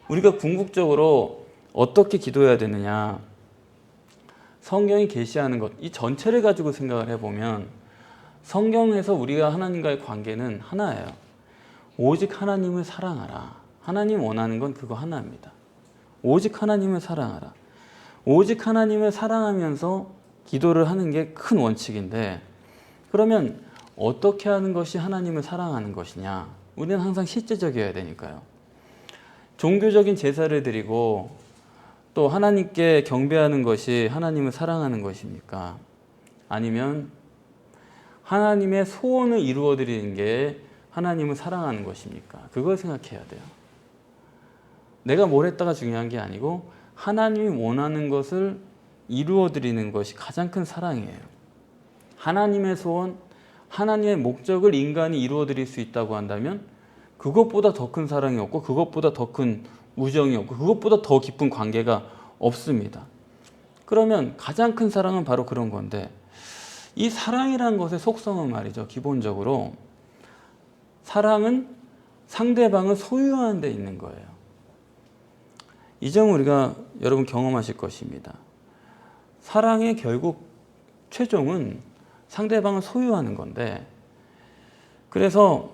S1: 우리가 궁극적으로 어떻게 기도해야 되느냐, 성경이 계시하는 것, 이 전체를 가지고 생각을 해보면 성경에서 우리가 하나님과의 관계는 하나예요. 오직 하나님을 사랑하라. 하나님 원하는 건 그거 하나입니다. 오직 하나님을 사랑하라. 오직 하나님을 사랑하면서 기도를 하는 게 큰 원칙인데, 그러면 어떻게 하는 것이 하나님을 사랑하는 것이냐? 우리는 항상 실제적이어야 되니까요. 종교적인 제사를 드리고 또 하나님께 경배하는 것이 하나님을 사랑하는 것입니까? 아니면 하나님의 소원을 이루어 드리는 게 하나님을 사랑하는 것입니까? 그걸 생각해야 돼요. 내가 뭘 했다가 중요한 게 아니고 하나님이 원하는 것을 이루어 드리는 것이 가장 큰 사랑이에요. 하나님의 소원, 하나님의 목적을 인간이 이루어 드릴 수 있다고 한다면 그것보다 더 큰 사랑이 없고 그것보다 더 큰 우정이 없고 그것보다 더 깊은 관계가 없습니다. 그러면 가장 큰 사랑은 바로 그런 건데, 이 사랑이라는 것의 속성은 말이죠. 기본적으로 사랑은 상대방을 소유하는 데 있는 거예요. 이 점은 우리가 여러분 경험하실 것입니다. 사랑의 결국 최종은 상대방을 소유하는 건데, 그래서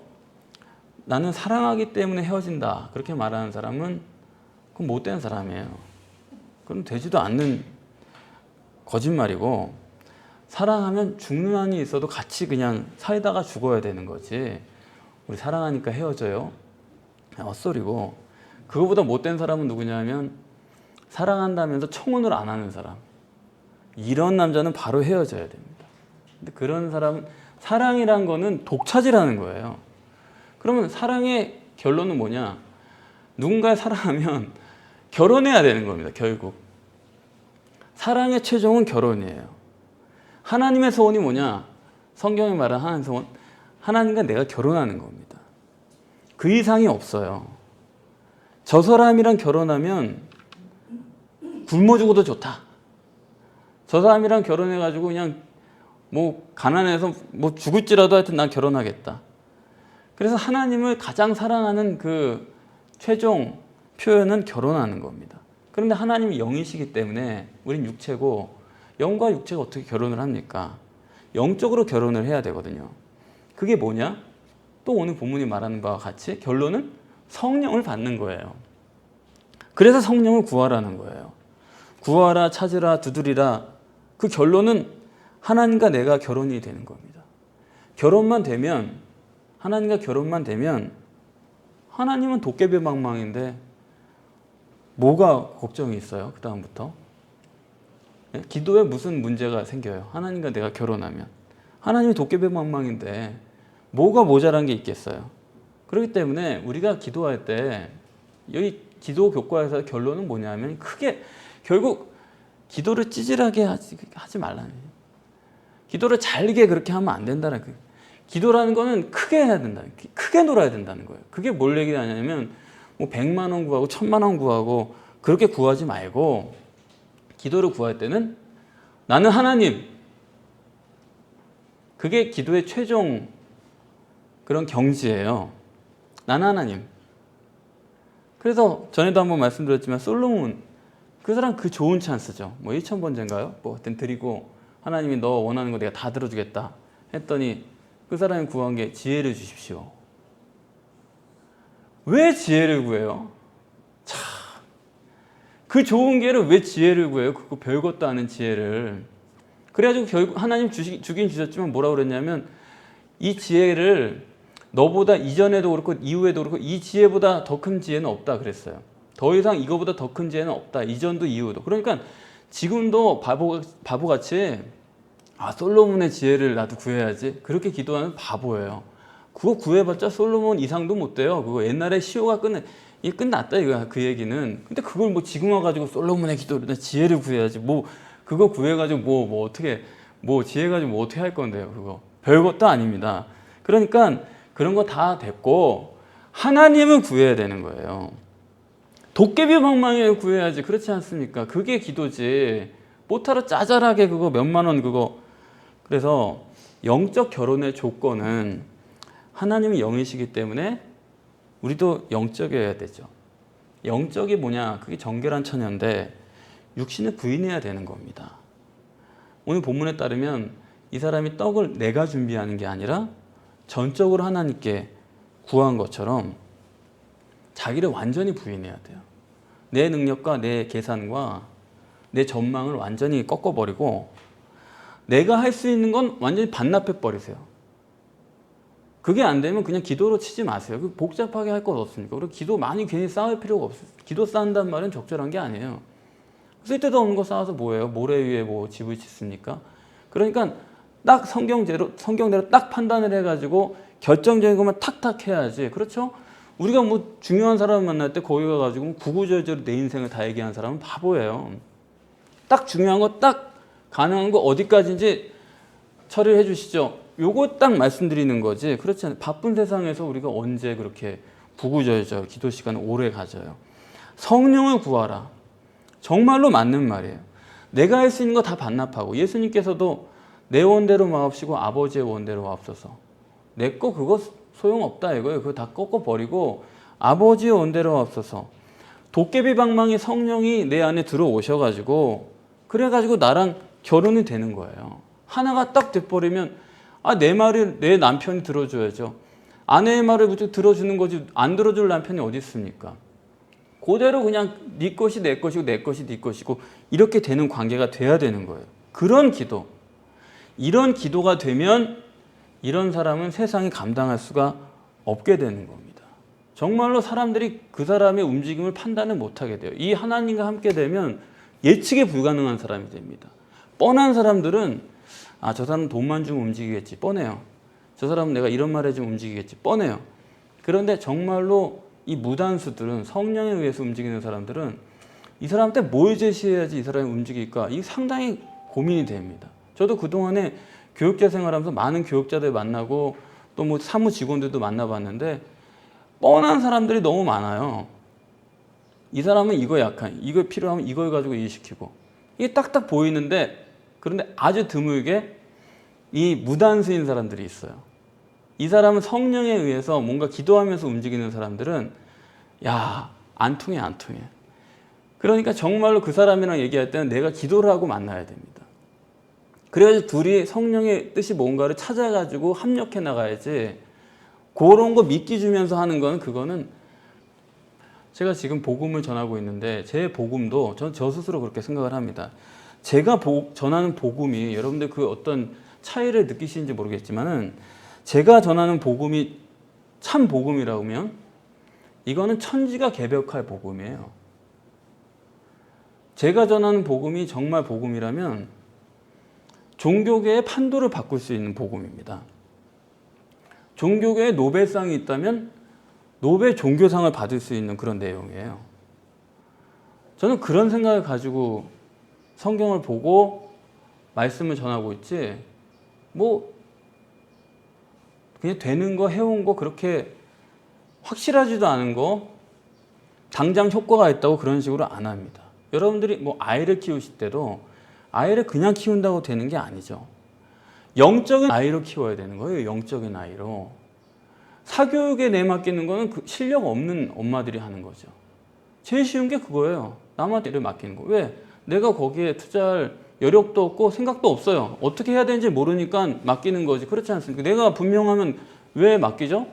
S1: 나는 사랑하기 때문에 헤어진다 그렇게 말하는 사람은 그건 못된 사람이에요. 그건 되지도 않는 거짓말이고, 사랑하면 죽는 한이 있어도 같이 그냥 살다가 죽어야 되는 거지, 우리 사랑하니까 헤어져요? 헛소리고, 그거보다 못된 사람은 누구냐면 사랑한다면서 청혼을 안 하는 사람. 이런 남자는 바로 헤어져야 됩니다. 근데 그런 사람은, 사랑이란 거는 독차지라는 거예요. 그러면 사랑의 결론은 뭐냐? 누군가를 사랑하면 결혼해야 되는 겁니다. 결국 사랑의 최종은 결혼이에요. 하나님의 소원이 뭐냐? 성경이 말하는 하나님의 소원, 하나님과 내가 결혼하는 겁니다. 그 이상이 없어요. 저 사람이랑 결혼하면 굶어 죽어도 좋다. 저 사람이랑 결혼해가지고 그냥 뭐 가난해서 뭐 죽을지라도 하여튼 난 결혼하겠다. 그래서 하나님을 가장 사랑하는 그 최종 표현은 결혼하는 겁니다. 그런데 하나님이 영이시기 때문에 우린 육체고, 영과 육체가 어떻게 결혼을 합니까? 영적으로 결혼을 해야 되거든요. 그게 뭐냐? 또 오늘 본문이 말하는 바와 같이 결론은 성령을 받는 거예요. 그래서 성령을 구하라는 거예요. 구하라, 찾으라, 두드리라. 그 결론은 하나님과 내가 결혼이 되는 겁니다. 결혼만 되면, 하나님과 결혼만 되면 하나님은 도깨비 방망인데 뭐가 걱정이 있어요? 그 다음부터 기도에 무슨 문제가 생겨요? 하나님과 내가 결혼하면 하나님이 도깨비 방망인데 뭐가 모자란 게 있겠어요? 그렇기 때문에 우리가 기도할 때 여기 기도 교과에서 결론은 뭐냐면, 크게 결국 기도를 찌질하게 하지 말라는 거예요. 기도를 잘게 그렇게 하면 안 된다는 거예요. 기도라는 거는 크게 해야 된다. 크게 놀아야 된다는 거예요. 그게 뭘 얘기하냐면 뭐 100만 원 구하고 1000만 원 구하고 그렇게 구하지 말고, 기도를 구할 때는 나는 하나님, 그게 기도의 최종 그런 경지예요. 나는 하나님. 그래서 전에도 한번 말씀드렸지만 솔로몬, 그 사람 그 좋은 찬스죠. 뭐 1000번째인가요? 뭐 하여튼 드리고 하나님이 너 원하는 거 내가 다 들어주겠다 했더니 그 사람이 구한 게 지혜를 주십시오. 왜 지혜를 구해요? 참, 그 좋은 기회를 왜 지혜를 구해요? 그거 별것도 아닌 지혜를. 그래가지고 결국 하나님 주긴 주셨지만 뭐라고 그랬냐면, 이 지혜를 너보다 이전에도 그렇고 이후에도 그렇고 이 지혜보다 더 큰 지혜는 없다 그랬어요. 더 이상 이거보다 더 큰 지혜는 없다. 이전도 이후도. 그러니까 지금도 바보같이 솔로몬의 지혜를 나도 구해야지 그렇게 기도하는 바보예요. 그거 구해봤자 솔로몬 이상도 못 돼요. 그거 옛날에 시호가 끝났다 이거 그 얘기는. 근데 그걸 뭐 지금 와가지고 솔로몬의 기도를 지혜를 구해야지 뭐 그거 구해가지고 뭐 어떻게 뭐 지혜 가지고 뭐 어떻게 할 건데요? 그거 별것도 아닙니다. 그러니까 그런 거 다 됐고 하나님을 구해야 되는 거예요. 도깨비 방망이를 구해야지. 그렇지 않습니까? 그게 기도지. 뭐하러 짜잘하게 그거 몇만 원 그거. 그래서 영적 결혼의 조건은 하나님이 영이시기 때문에 우리도 영적이어야 되죠. 영적이 뭐냐? 그게 정결한 처녀인데 육신을 부인해야 되는 겁니다. 오늘 본문에 따르면 이 사람이 떡을 내가 준비하는 게 아니라 전적으로 하나님께 구한 것처럼 자기를 완전히 부인해야 돼요. 내 능력과 내 계산과 내 전망을 완전히 꺾어버리고 내가 할 수 있는 건 완전히 반납해버리세요. 그게 안 되면 그냥 기도로 치지 마세요. 복잡하게 할 것 없습니까? 그리고 기도 많이 괜히 쌓을 필요가 없어요. 기도 쌓는다는 말은 적절한 게 아니에요. 쓸데도 없는 거 쌓아서 뭐예요? 모래 위에 뭐 집을 짓습니까? 그러니까 딱 성경대로 딱 판단을 해가지고 결정적인 것만 탁탁 해야지. 그렇죠? 우리가 뭐 중요한 사람을 만날 때 거기 가가지고 구구절절 내 인생을 다 얘기하는 사람은 바보예요. 딱 중요한 거 딱 가능한 거 어디까지인지 처리를 해주시죠. 요거 딱 말씀드리는 거지. 그렇지 않아요. 바쁜 세상에서 우리가 언제 그렇게 구구절절 기도 시간을 오래 가져요. 성령을 구하라. 정말로 맞는 말이에요. 내가 할 수 있는 거 다 반납하고 예수님께서도 내 원대로 마옵시고 아버지의 원대로 마옵소서. 내 거 그거 소용없다 이거예요. 그거 다 꺾어버리고 아버지의 원대로 마옵소서. 도깨비 방망이 성령이 내 안에 들어오셔가지고 그래가지고 나랑 결혼이 되는 거예요. 하나가 딱 돼버리면 내 말을 내 남편이 들어줘야죠. 아내의 말을 무조건 들어주는 거지 안 들어줄 남편이 어디 있습니까? 그대로 그냥 네 것이 내 것이고 내 것이 네 것이고 이렇게 되는 관계가 돼야 되는 거예요. 그런 기도. 이런 기도가 되면 이런 사람은 세상이 감당할 수가 없게 되는 겁니다. 정말로 사람들이 그 사람의 움직임을 판단을 못하게 돼요. 이 하나님과 함께 되면 예측이 불가능한 사람이 됩니다. 뻔한 사람들은 저 사람은 돈만 주면 움직이겠지. 뻔해요. 저 사람은 내가 이런 말 해주면 움직이겠지. 뻔해요. 그런데 정말로 이 무단수들은 성령에 의해서 움직이는 사람들은 이 사람한테 뭘 제시해야지 이 사람이 움직일까? 이게 상당히 고민이 됩니다. 저도 그동안에 교육자 생활하면서 많은 교육자들 만나고 또 뭐 사무 직원들도 만나봤는데 뻔한 사람들이 너무 많아요. 이 사람은 이거 약한, 이거 필요하면 이걸 가지고 일시키고 이게 딱딱 보이는데 그런데 아주 드물게 이 무단수인 사람들이 있어요. 이 사람은 성령에 의해서 뭔가 기도하면서 움직이는 사람들은 안 통해. 그러니까 정말로 그 사람이랑 얘기할 때는 내가 기도를 하고 만나야 됩니다. 그래야지 둘이 성령의 뜻이 뭔가를 찾아가지고 합력해 나가야지 그런 거 미끼 주면서 하는 거는 그거는 제가 지금 복음을 전하고 있는데 제 복음도 저 스스로 그렇게 생각을 합니다. 제가 전하는 복음이 여러분들 그 어떤 차이를 느끼시는지 모르겠지만은 제가 전하는 복음이 참 복음이라면 이거는 천지가 개벽할 복음이에요. 제가 전하는 복음이 정말 복음이라면 종교계의 판도를 바꿀 수 있는 복음입니다. 종교계에 노벨상이 있다면 노벨 종교상을 받을 수 있는 그런 내용이에요. 저는 그런 생각을 가지고 성경을 보고 말씀을 전하고 있지 뭐 그냥 되는 거 해온 거 그렇게 확실하지도 않은 거 당장 효과가 있다고 그런 식으로 안 합니다. 여러분들이 뭐 아이를 키우실 때도 아이를 그냥 키운다고 되는 게 아니죠. 영적인 아이로 키워야 되는 거예요. 영적인 아이로. 사교육에 내맡기는 거는 그 실력 없는 엄마들이 하는 거죠. 제일 쉬운 게 그거예요. 남한테 일을 맡기는 거. 왜? 내가 거기에 투자할 여력도 없고 생각도 없어요. 어떻게 해야 되는지 모르니까 맡기는 거지. 그렇지 않습니까? 내가 분명하면 왜 맡기죠?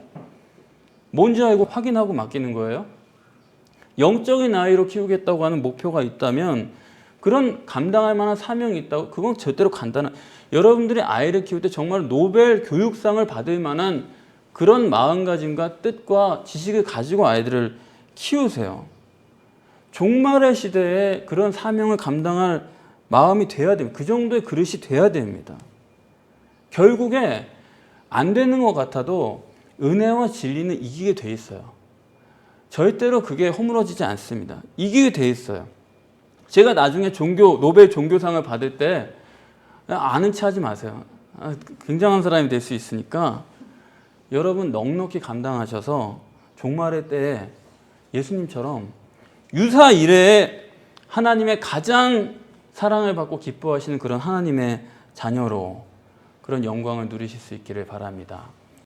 S1: 뭔지 알고 확인하고 맡기는 거예요. 영적인 아이로 키우겠다고 하는 목표가 있다면 그런 감당할 만한 사명이 있다고 그건 절대로 간단한 여러분들이 아이를 키울 때 정말 노벨 교육상을 받을 만한 그런 마음가짐과 뜻과 지식을 가지고 아이들을 키우세요. 종말의 시대에 그런 사명을 감당할 마음이 돼야 됩니다. 그 정도의 그릇이 돼야 됩니다. 결국에 안 되는 것 같아도 은혜와 진리는 이기게 돼 있어요. 절대로 그게 허물어지지 않습니다. 이기게 돼 있어요. 제가 나중에 노벨 종교상을 받을 때 아는 체 하지 마세요. 굉장한 사람이 될 수 있으니까 여러분 넉넉히 감당하셔서 종말의 때에 예수님처럼 유사 이래에 하나님의 가장 사랑을 받고 기뻐하시는 그런 하나님의 자녀로 그런 영광을 누리실 수 있기를 바랍니다.